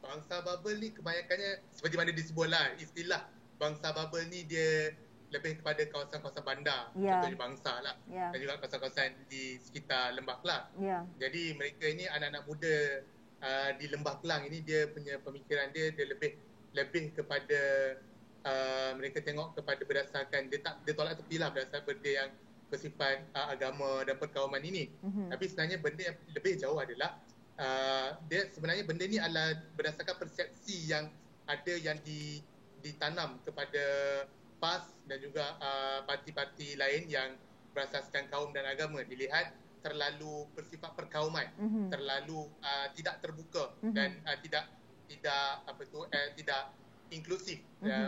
bangsa bubble ni kebanyakannya seperti mana disebutlah, istilah bangsa bubble ni dia lebih kepada kawasan-kawasan bandar, contohnya Bangsa lah, dan juga kawasan-kawasan di sekitar Lembah Kelang. Jadi mereka ini anak-anak muda di Lembah Kelang ini, dia punya pemikiran dia lebih kepada mereka tengok kepada berdasarkan dia tolak tepilah berdasarkan benda yang bersifat agama dan perkauman ini. Tapi sebenarnya benda yang lebih jauh adalah dia sebenarnya benda ni adalah berdasarkan persepsi yang ada yang ditanam kepada PAS dan juga parti-parti lain yang berasaskan kaum dan agama, dilihat terlalu bersifat perkauman, terlalu tidak terbuka dan tidak inklusif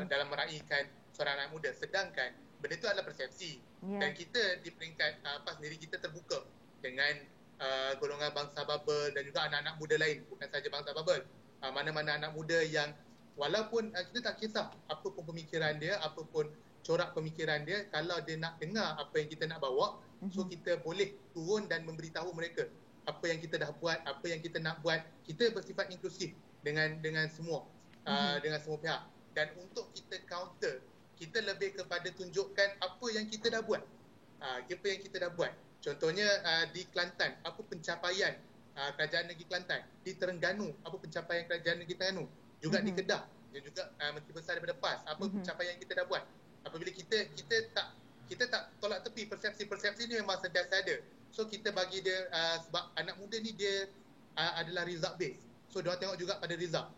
dalam meraihkan suara anak muda. Sedangkan benda itu adalah persepsi. Dan kita di peringkat PAS sendiri, kita terbuka dengan golongan bangsa bubble dan juga anak-anak muda lain, bukan saja bangsa bubble. Mana-mana anak muda yang walaupun kita tak kisah apa pun pemikiran dia, apa pun corak pemikiran dia, kalau dia nak dengar apa yang kita nak bawa, so kita boleh turun dan memberitahu mereka apa yang kita dah buat, apa yang kita nak buat. Kita bersifat inklusif dengan semua, dengan semua pihak. Dan untuk kita counter, kita lebih kepada tunjukkan apa yang kita dah buat. Apa yang kita dah buat. Contohnya di Kelantan, apa pencapaian kerajaan negeri Kelantan. Di Terengganu, apa pencapaian kerajaan negeri Terengganu. Juga di Kedah. dan juga Menteri Besar daripada PAS, apa pencapaian yang kita dah buat. Apabila kita tak tolak tepi persepsi ni memang sentiasa ada. So kita bagi dia sebab anak muda ni dia adalah result based. So dia tengok juga pada result.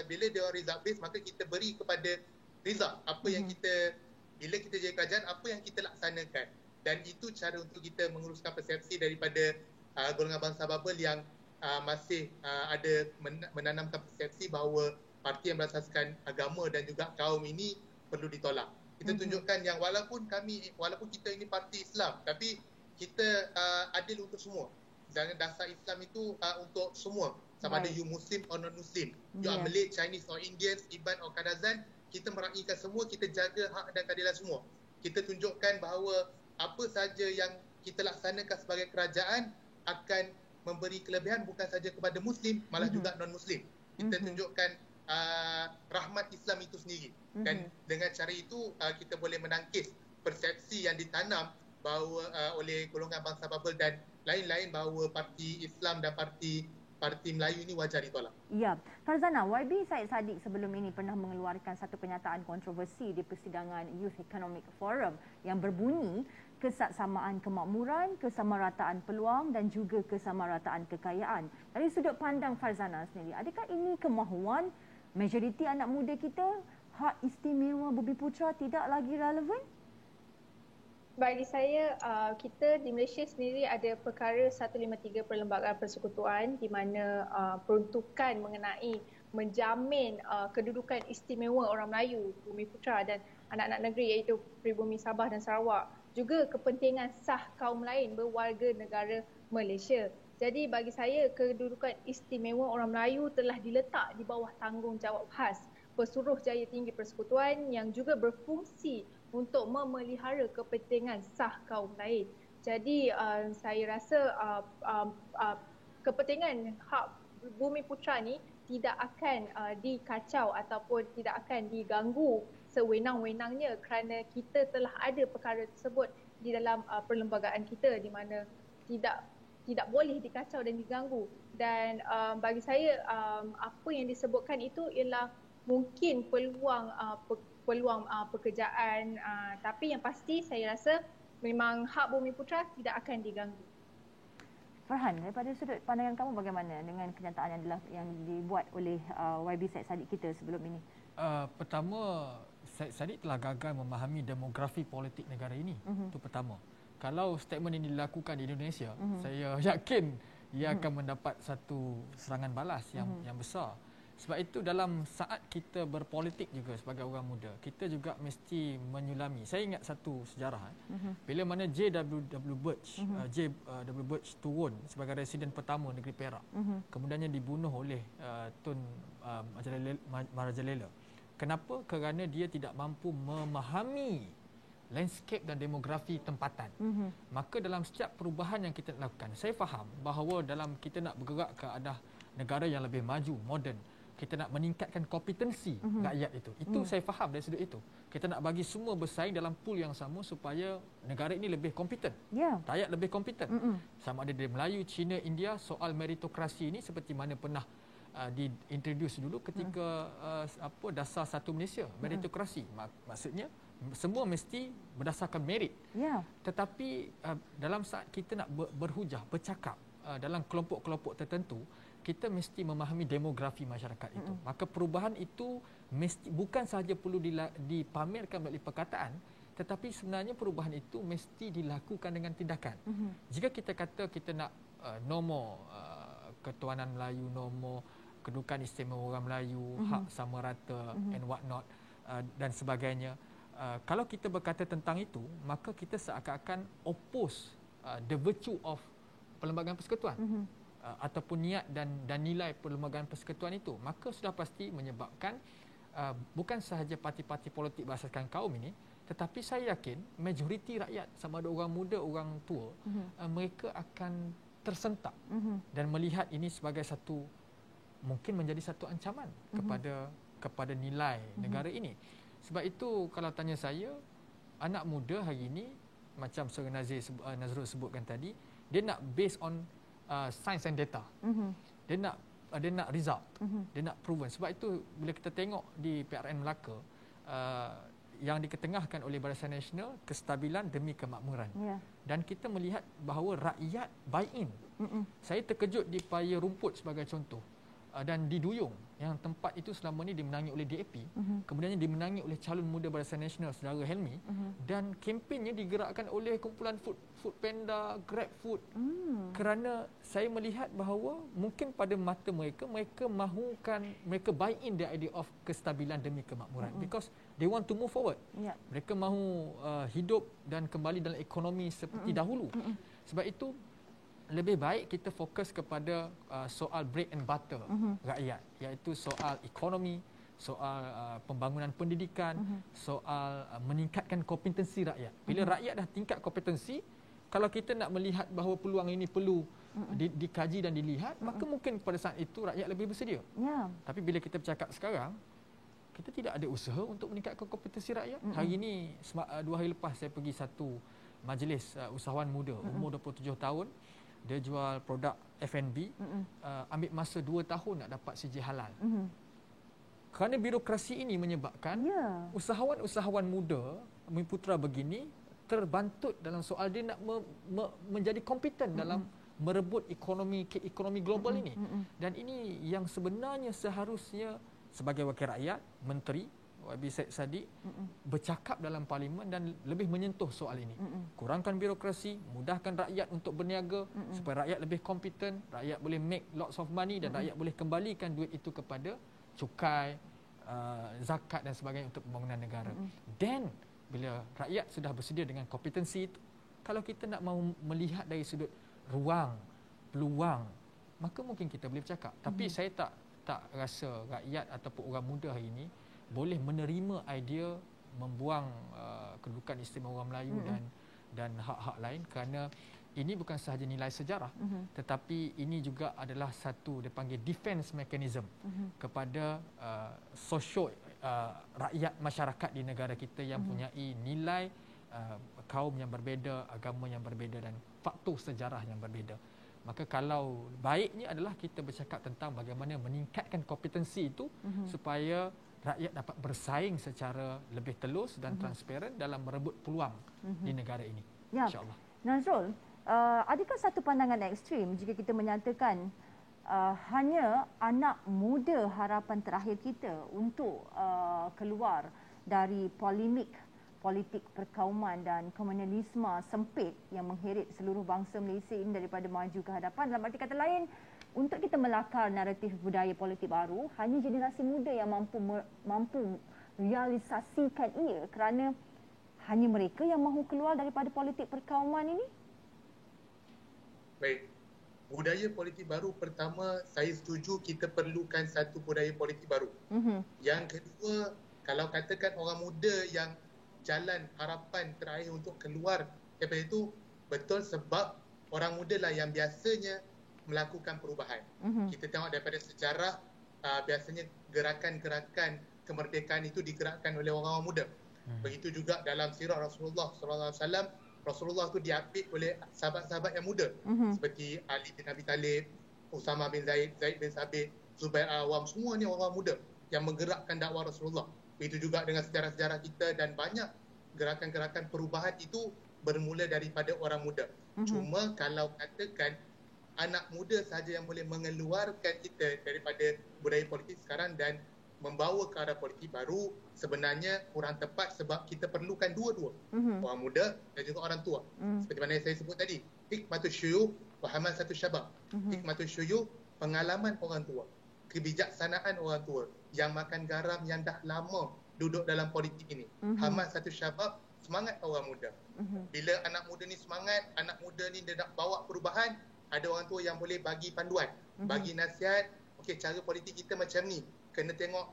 Bila dia result based, maka kita beri kepada result apa yang kita, bila kita jadi kerajaan, apa yang kita laksanakan. Dan itu cara untuk kita menguruskan persepsi daripada golongan bangsa Babel yang masih ada menanamkan persepsi bahawa parti yang berasaskan agama dan juga kaum ini perlu ditolak. Kita tunjukkan yang walaupun kita ini parti Islam, tapi kita adil untuk semua. Dan dasar Islam itu untuk semua. Sama ada you Muslim or non-Muslim. You are Malay, Chinese or Indians, Iban or Kadazan. Kita meraihkan semua, kita jaga hak dan keadilan semua. Kita tunjukkan bahawa apa saja yang kita laksanakan sebagai kerajaan akan memberi kelebihan bukan saja kepada Muslim, malah juga non-Muslim. Kita tunjukkan rahmat Islam itu sendiri. Dan dengan cara itu kita boleh menangkis persepsi yang ditanam bahawa oleh golongan bangsa Babel dan lain-lain bahawa parti Islam dan parti Melayu ini wajar ditolak. Ya, Farzana, YB Said Saddiq sebelum ini pernah mengeluarkan satu pernyataan kontroversi di persidangan Youth Economic Forum yang berbunyi kesaksamaan kemakmuran, kesamarataan peluang dan juga kesamarataan kekayaan. Dari sudut pandang Farzana sendiri, adakah ini kemahuan majoriti anak muda kita, hak istimewa Bumiputra tidak lagi relevan? Bagi saya, kita di Malaysia sendiri ada perkara 153 Perlembagaan Persekutuan di mana peruntukan mengenai menjamin kedudukan istimewa orang Melayu, Bumiputra dan anak-anak negeri iaitu Pribumi Sabah dan Sarawak. Juga kepentingan sah kaum lain berwarga negara Malaysia. Jadi bagi saya, kedudukan istimewa orang Melayu telah diletak di bawah tanggungjawab khas Pesuruhjaya Tinggi Persekutuan yang juga berfungsi untuk memelihara kepentingan sah kaum lain. Jadi saya rasa kepentingan hak Bumiputra ni tidak akan dikacau ataupun tidak akan diganggu sewenang-wenangnya kerana kita telah ada perkara tersebut di dalam perlembagaan kita di mana tidak boleh dikacau dan diganggu. Dan bagi saya apa yang disebutkan itu ialah mungkin peluang pekerjaan, tapi yang pasti saya rasa memang hak Bumiputra tidak akan diganggu. Farhan, daripada sudut pandangan kamu bagaimana dengan kenyataan yang dibuat oleh YB Said Saddiq kita sebelum ini? Pertama, Said Saddiq telah gagal memahami demografi politik negara ini. Itu pertama. Kalau statement ini dilakukan di Indonesia, saya yakin ia akan mendapat satu serangan balas yang besar. Sebab itu dalam saat kita berpolitik juga sebagai orang muda, kita juga mesti menyulami. Saya ingat satu sejarah. Bila mana J.W. Birch turun sebagai residen pertama negeri Perak. Kemudiannya dibunuh oleh Tun Marajalela. Kenapa? Kerana dia tidak mampu memahami landscape dan demografi tempatan. Maka dalam setiap perubahan yang kita lakukan, saya faham bahawa dalam kita nak bergerak ke arah negara yang lebih maju, moden, kita nak meningkatkan kompetensi rakyat itu. Itu saya faham dari sudut itu. Kita nak bagi semua bersaing dalam pool yang sama supaya negara ini lebih kompeten. Rakyat lebih kompeten. Sama ada dari Melayu, Cina, India, soal meritokrasi ini seperti mana pernah diintroduce dulu ketika dasar satu Malaysia, meritokrasi. Maksudnya semua mesti berdasarkan merit. Tetapi dalam saat kita nak berhujah, bercakap dalam kelompok-kelompok tertentu, kita mesti memahami demografi masyarakat itu. Maka perubahan itu bukan sahaja perlu dipamerkan melalui perkataan, tetapi sebenarnya perubahan itu mesti dilakukan dengan tindakan. Jika kita kata kita nak nombor ketuanan Melayu, nombor kedudukan istimewa orang Melayu, hak sama rata and what not dan sebagainya, kalau kita berkata tentang itu, maka kita seakan-akan oppose the virtue of Perlembagaan Persekutuan. Ataupun niat dan nilai Perlembagaan Persekutuan itu, maka sudah pasti menyebabkan bukan sahaja parti-parti politik berasaskan kaum ini, tetapi saya yakin majoriti rakyat, sama ada orang muda, orang tua, mereka akan tersentak dan melihat ini sebagai satu, mungkin menjadi satu ancaman kepada nilai negara ini. Sebab itu kalau tanya saya, anak muda hari ini macam Sir Nazrul sebutkan tadi, dia nak based on science and data. Dia nak dia nak result, dia nak proven. Sebab itu bila kita tengok di PRN Melaka, yang diketengahkan oleh Barisan Nasional, kestabilan demi kemakmuran. Dan kita melihat bahawa rakyat buy in. Saya terkejut di Paya Rumput sebagai contoh, dan di Duyung yang tempat itu selama ini dimenangi oleh DAP, kemudiannya dimenangi oleh calon muda Barisan Nasional saudara Helmi, dan kempennya digerakkan oleh kumpulan Food Panda, Grab Food. Kerana saya melihat bahawa mungkin pada mata mereka mahukan, mereka buy in the idea of kestabilan demi kemakmuran, because they want to move forward. Mereka mahu hidup dan kembali dalam ekonomi seperti dahulu. Sebab itu lebih baik kita fokus kepada soal bread and butter rakyat, iaitu soal ekonomi, soal pembangunan pendidikan, soal meningkatkan kompetensi rakyat. Bila rakyat dah tingkat kompetensi, kalau kita nak melihat bahawa peluang ini perlu dikaji dan dilihat, maka mungkin pada saat itu rakyat lebih bersedia. Tapi bila kita bercakap sekarang, kita tidak ada usaha untuk meningkatkan kompetensi rakyat. Hari ini, 2 hari lepas saya pergi satu majlis usahawan muda, umur 27 tahun. Dia jual produk F&B, ambil masa 2 tahun nak dapat CJ halal. Kerana birokrasi ini menyebabkan usahawan-usahawan muda, putra begini, terbantut dalam soal dia nak menjadi kompeten dalam merebut ekonomi global ini. Dan ini yang sebenarnya seharusnya sebagai wakil rakyat, menteri YB Syed Saddiq bercakap dalam parlimen dan lebih menyentuh soal ini. Kurangkan birokrasi, mudahkan rakyat untuk berniaga, supaya rakyat lebih kompeten, rakyat boleh make lots of money, dan rakyat boleh kembalikan duit itu kepada cukai, zakat dan sebagainya untuk pembangunan negara. Dan bila rakyat sudah bersedia dengan kompetensi itu, kalau kita nak mahu melihat dari sudut ruang, peluang, maka mungkin kita boleh bercakap. Tapi saya tak rasa rakyat ataupun orang muda hari ini boleh menerima idea membuang kedudukan istimewa orang Melayu dan hak-hak lain, kerana ini bukan sahaja nilai sejarah, tetapi ini juga adalah satu dipanggil defense mechanism kepada rakyat masyarakat di negara kita yang mempunyai nilai kaum yang berbeza, agama yang berbeza dan faktor sejarah yang berbeza. Maka kalau baiknya adalah kita bercakap tentang bagaimana meningkatkan kompetensi itu supaya rakyat dapat bersaing secara lebih telus dan transparan dalam merebut peluang di negara ini. InsyaAllah. Nazrul, adakah satu pandangan ekstrim jika kita menyatakan hanya anak muda harapan terakhir kita untuk keluar dari polemik politik perkauman dan komunalisme sempit yang mengheret seluruh bangsa Malaysia ini daripada maju ke hadapan? Dalam arti kata lain, untuk kita melakar naratif budaya politik baru, hanya generasi muda yang mampu realisasikan ia, kerana hanya mereka yang mahu keluar daripada politik perkauman ini? Baik. Budaya politik baru, pertama, saya setuju kita perlukan satu budaya politik baru. Yang kedua, kalau katakan orang muda yang jalan harapan terakhir untuk keluar daripada itu, betul, sebab orang muda lah yang biasanya melakukan perubahan. Kita tengok daripada sejarah, biasanya gerakan-gerakan kemerdekaan itu digerakkan oleh orang-orang muda. Begitu juga dalam sirah Rasulullah SAW, Rasulullah itu diapit oleh sahabat-sahabat yang muda, seperti Ali bin Abi Talib, Usama bin Zaid, Zaid bin Sabit, Zubair Awam, semua ni orang muda yang menggerakkan dakwah Rasulullah. Begitu juga dengan sejarah-sejarah kita, dan banyak gerakan-gerakan perubahan itu bermula daripada orang muda. Cuma kalau katakan anak muda sahaja yang boleh mengeluarkan kita daripada budaya politik sekarang dan membawa ke arah politik baru, sebenarnya kurang tepat, sebab kita perlukan dua-dua, orang muda dan juga orang tua. Seperti mana yang saya sebut tadi, hikmatul syuyukh wa hamasatul syabab. Hikmatul syuyukh, pengalaman orang tua, kebijaksanaan orang tua yang makan garam, yang dah lama duduk dalam politik ini. Hamasatul syabab, semangat orang muda. Bila anak muda ni semangat, anak muda ni dia nak bawa perubahan, ada orang tua yang boleh bagi panduan, bagi nasihat. Okey, cara politik kita macam ni, kena tengok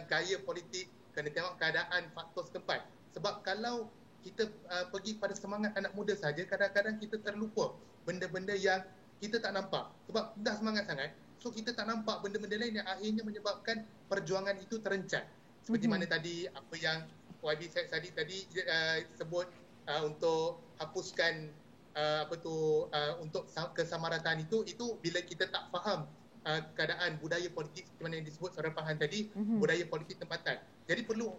gaya politik, kena tengok keadaan faktor setempat. Sebab kalau kita pergi pada semangat anak muda saja, kadang-kadang kita terlupa benda-benda yang kita tak nampak. Sebab dah semangat sangat, so kita tak nampak benda-benda lain yang akhirnya menyebabkan perjuangan itu terencat. Seperti mana tadi, apa yang YB Syed Saddiq tadi sebut, untuk hapuskan untuk kesamarataan itu bila kita tak faham keadaan budaya politik seperti mana yang disebut Saudara Farhan tadi, budaya politik tempatan. Jadi perlu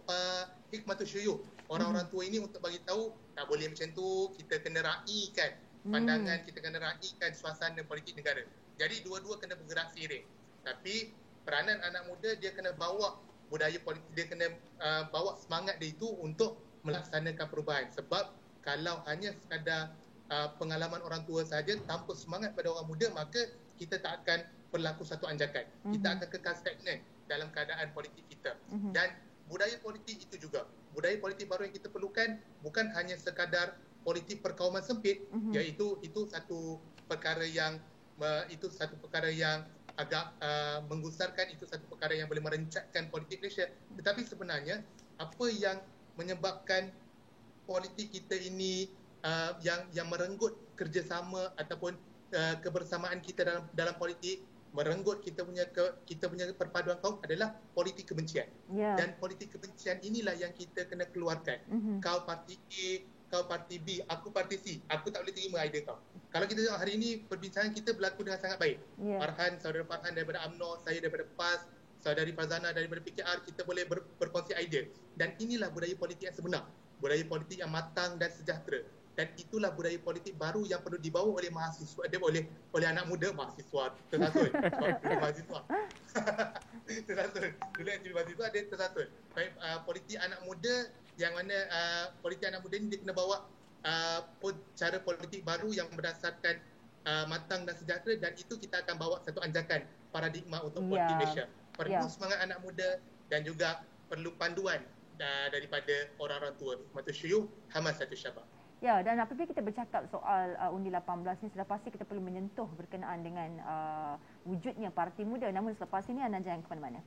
hikmatul syuyukh, orang-orang tua ini untuk bagi tahu tak boleh macam tu, kita kena raikan pandangan, kita kena raikan suasana politik negara. Jadi dua-dua kena bergerak seiring. Tapi peranan anak muda, dia kena bawa budaya politik, dia kena bawa semangat dia itu untuk melaksanakan perubahan. Sebab kalau hanya sekadar pengalaman orang tua saja tanpa semangat pada orang muda, maka kita tak akan berlaku satu anjakan. Kita akan kekal stagnan dalam keadaan politik kita. Dan budaya politik itu juga, budaya politik baru yang kita perlukan bukan hanya sekadar politik perkauman sempit, iaitu itu satu perkara yang agak menggusarkan, itu satu perkara yang boleh merencatkan politik Malaysia. Tetapi sebenarnya apa yang menyebabkan politik kita ini yang merenggut kerjasama ataupun kebersamaan kita dalam politik, merenggut kita punya perpaduan kaum adalah politik kebencian. Dan politik kebencian inilah yang kita kena keluarkan. Kau parti A, kau parti B, aku parti C. Aku tak boleh terima idea kau. Kalau kita tengok hari ini perbincangan kita berlaku dengan sangat baik. Farhan, saudara Farhan daripada UMNO, saya daripada PAS, saudari Farzana daripada PKR, kita boleh berkongsi idea. Dan inilah budaya politik yang sebenar. Budaya politik yang matang dan sejahtera. Dan itulah budaya politik baru yang perlu dibawa oleh mahasiswa, oleh anak muda, mahasiswa tersasul. Mahasiswa. Tersasul. Dulu aktif mahasiswa dia tersasul. Politik anak muda yang mana politik anak muda ini dia kena bawa cara politik baru yang berdasarkan matang dan sejahtera, dan itu kita akan bawa satu anjakan paradigma untuk politik Malaysia. Perlu semangat anak muda dan juga perlu panduan daripada orang-orang tua. Hikmatul syuyukh, hamasatul syabab. Ya, dan apabila kita bercakap soal undi 18 ni, sudah pasti kita perlu menyentuh berkenaan dengan wujudnya parti muda. Namun selepas ini anda jangan ke mana-mana.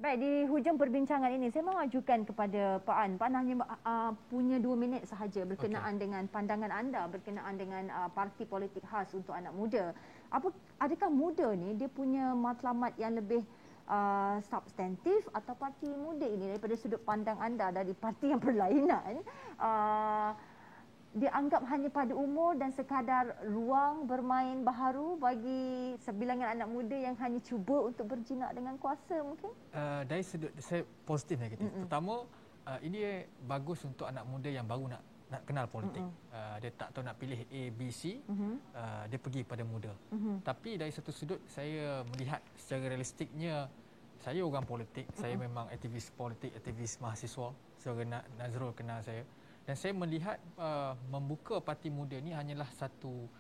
Baik, di hujung perbincangan ini saya mahu ajukan kepada Pak An. Pak An hanya punya 2 minit sahaja berkenaan dengan pandangan anda berkenaan dengan parti politik khas untuk anak muda. Adakah muda ni dia punya matlamat yang lebih substantif, atau parti muda ini daripada sudut pandang anda dari parti yang berlainan dia anggap hanya pada umur dan sekadar ruang bermain baharu bagi sebilangan anak muda yang hanya cuba untuk berjinak dengan kuasa mungkin? Dari sudut saya positif negatif. Pertama, ini bagus untuk anak muda yang baru nak kenal politik. Dia tak tahu nak pilih A, B, C, dia pergi pada muda. Tapi dari satu sudut saya melihat secara realistiknya, saya orang politik, saya memang aktivis politik, aktivis mahasiswa. Saudara Nazrul kenal saya. Dan saya melihat membuka parti muda ni hanyalah satu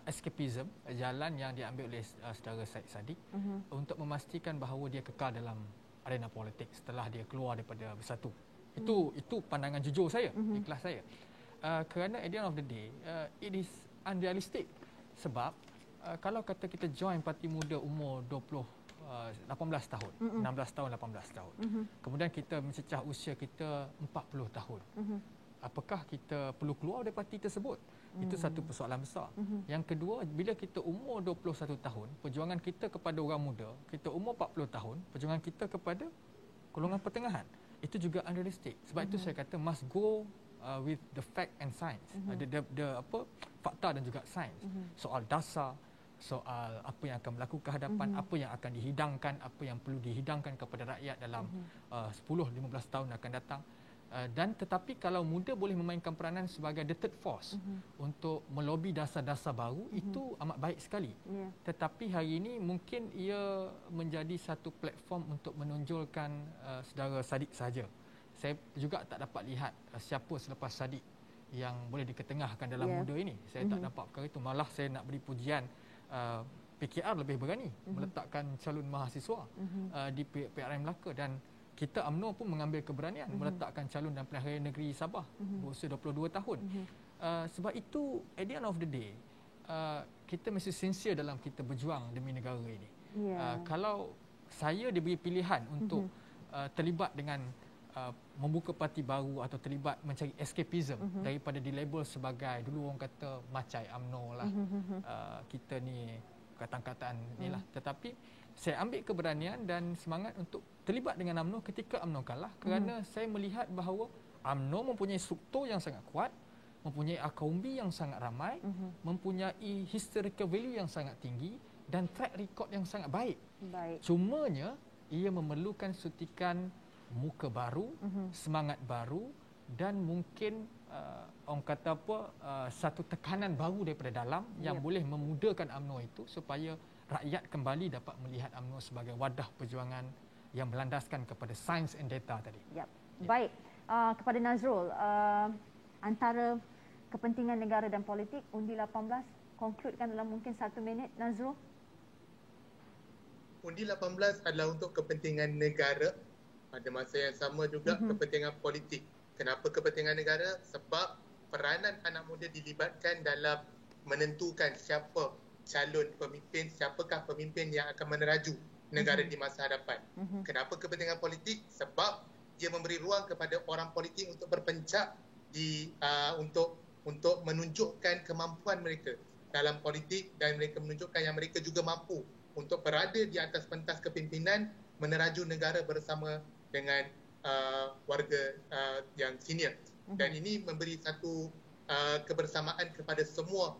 escapism, jalan yang diambil oleh saudara Syed Saddiq untuk memastikan bahawa dia kekal dalam arena politik setelah dia keluar daripada Bersatu. Itu pandangan jujur saya, ikhlas saya. Kerana at the end of the day, it is unrealistic. Sebab kalau kata kita join parti muda umur 18 tahun, 16 tahun, 18 tahun. Kemudian kita mencecah usia kita 40 tahun. Apakah kita perlu keluar dari parti tersebut? Itu satu persoalan besar. Yang kedua, bila kita umur 21 tahun, perjuangan kita kepada orang muda, kita umur 40 tahun, perjuangan kita kepada golongan pertengahan. Itu juga unrealistic. Sebab itu saya kata must go with the fact and science. Fakta dan juga sains. Soal dasar, soal apa yang akan berlaku ke hadapan, apa yang akan dihidangkan, apa yang perlu dihidangkan kepada rakyat dalam 10-15 tahun akan datang. Dan tetapi kalau muda boleh memainkan peranan sebagai the third force untuk melobi dasar-dasar baru, itu amat baik sekali. Tetapi hari ini mungkin ia menjadi satu platform untuk menonjolkan saudara Saddiq sahaja. Saya juga tak dapat lihat siapa selepas Saddiq yang boleh diketengahkan dalam muda ini. Saya tak dapat perkara itu. Malah saya nak beri pujian PKR lebih berani meletakkan calon mahasiswa di PRM Melaka, dan kita UMNO pun mengambil keberanian meletakkan calon dan pilihan raya negeri Sabah berusia 22 tahun. Sebab itu at the end of the day kita mesti sincere dalam kita berjuang demi negara ini. Kalau saya diberi pilihan untuk terlibat dengan membuka parti baru atau terlibat mencari escapism daripada dilabel sebagai, dulu orang kata macai UMNO lah, kita ni kata-kataan inilah. Tetapi saya ambil keberanian dan semangat untuk terlibat dengan UMNO ketika UMNO kalah kerana saya melihat bahawa UMNO mempunyai struktur yang sangat kuat, mempunyai akar umbi yang sangat ramai, mempunyai historical value yang sangat tinggi dan track record yang sangat baik. Cumanya ia memerlukan suntikan muka baru, semangat baru dan mungkin orang kata apa satu tekanan baru daripada dalam yang boleh memudahkan UMNO itu supaya rakyat kembali dapat melihat UMNO sebagai wadah perjuangan yang berlandaskan kepada sains and data tadi. Baik, kepada Nazrul, antara kepentingan negara dan politik, undi 18, konkludkan dalam mungkin 1 minit, Nazrul. Undi 18 adalah untuk kepentingan negara, pada masa yang sama juga kepentingan politik. Kenapa kepentingan negara? Sebab peranan anak muda dilibatkan dalam menentukan siapa calon pemimpin, siapakah pemimpin yang akan meneraju negara di masa hadapan. Kenapa kepentingan politik? Sebab dia memberi ruang kepada orang politik untuk berpencak untuk menunjukkan kemampuan mereka dalam politik dan mereka menunjukkan yang mereka juga mampu untuk berada di atas pentas kepimpinan meneraju negara bersama dengan warga yang senior. Dan ini memberi satu kebersamaan kepada semua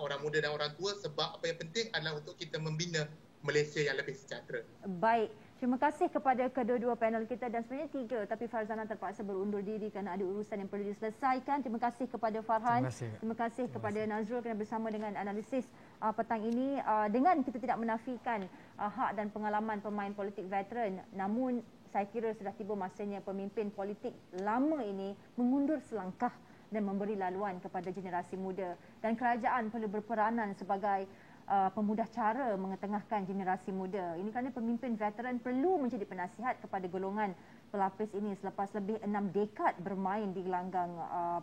orang muda dan orang tua sebab apa yang penting adalah untuk kita membina Malaysia yang lebih sejahtera. Baik, terima kasih kepada kedua-dua panel kita dan sebenarnya 3 tapi Farzana terpaksa berundur diri kerana ada urusan yang perlu diselesaikan. Terima kasih kepada Farhan. Terima kasih kepada Nazrul kerana bersama dengan analisis petang ini. Dengan kita tidak menafikan hak dan pengalaman pemain politik veteran, namun saya kira sudah tiba masanya pemimpin politik lama ini mengundur selangkah dan memberi laluan kepada generasi muda dan kerajaan perlu berperanan sebagai pemudah cara mengetengahkan generasi muda. Ini kerana pemimpin veteran perlu menjadi penasihat kepada golongan pelapis ini selepas lebih 6 dekad bermain di gelanggang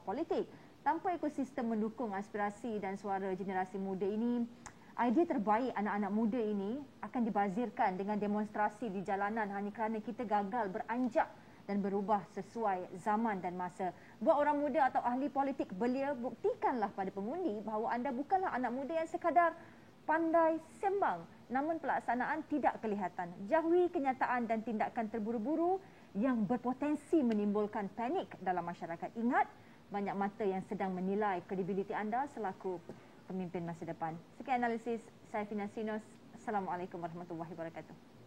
politik. Tanpa ekosistem mendukung aspirasi dan suara generasi muda ini, idea terbaik anak-anak muda ini akan dibazirkan dengan demonstrasi di jalanan hanya kerana kita gagal beranjak dan berubah sesuai zaman dan masa. Buat orang muda atau ahli politik belia, buktikanlah pada pengundi bahawa anda bukanlah anak muda yang sekadar pandai sembang, namun pelaksanaan tidak kelihatan. Jauhi kenyataan dan tindakan terburu-buru yang berpotensi menimbulkan panik dalam masyarakat. Ingat, banyak mata yang sedang menilai kredibiliti anda selaku pemimpin masa depan. Sekian analisis saya, Fina Sinus. Assalamualaikum warahmatullahi wabarakatuh.